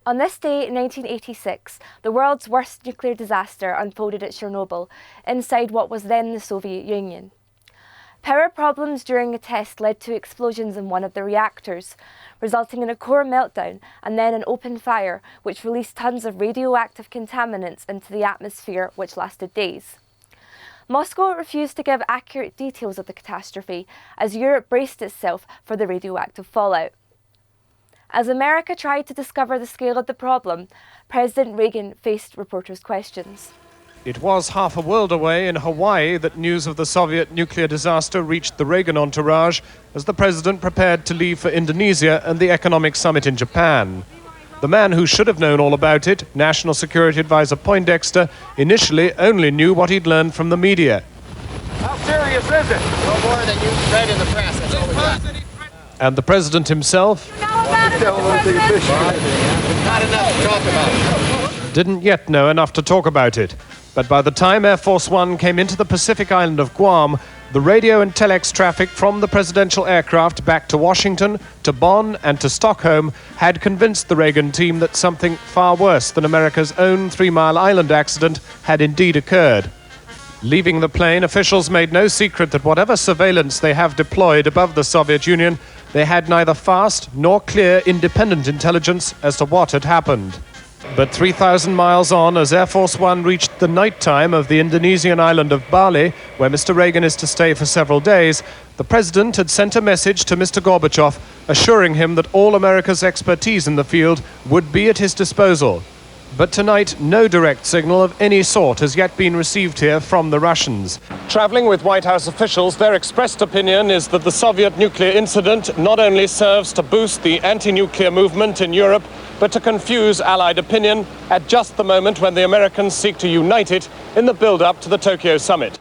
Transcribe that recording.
On this day in 1986, the world's worst nuclear disaster unfolded at Chernobyl, inside what was then the Soviet Union. Power problems during a test led to explosions in one of the reactors, resulting in a core meltdown and then an open fire which released tons of radioactive contaminants into the atmosphere, which lasted days. Moscow refused to give accurate details of the catastrophe as Europe braced itself for the radioactive fallout. As America tried to discover the scale of the problem, President Reagan faced reporters' questions. It was half a world away in Hawaii that news of the Soviet nuclear disaster reached the Reagan entourage as the president prepared to leave for Indonesia and the economic summit in Japan. The man who should have known all about it, National Security Advisor Poindexter, initially only knew what he'd learned from the media. How serious is it? No more than you read in the press, that's all we got. And the president himself Not enough to talk about. didn't yet know enough to talk about it. But by the time Air Force One came into the Pacific island of Guam, the radio and telex traffic from the presidential aircraft back to Washington, to Bonn and to Stockholm had convinced the Reagan team that something far worse than America's own 3 Mile Island accident had indeed occurred. Leaving the plane, officials made no secret that whatever surveillance they have deployed above the Soviet Union, they had neither fast nor clear independent intelligence as to what had happened. But 3,000 miles on, as Air Force One reached the night time of the Indonesian island of Bali, where Mr. Reagan is to stay for several days, the president had sent a message to Mr. Gorbachev assuring him that all America's expertise in the field would be at his disposal. But tonight, no direct signal of any sort has yet been received here from the Russians. Traveling with White House officials, their expressed opinion is that the Soviet nuclear incident not only serves to boost the anti-nuclear movement in Europe, but to confuse Allied opinion at just the moment when the Americans seek to unite it in the build-up to the Tokyo summit.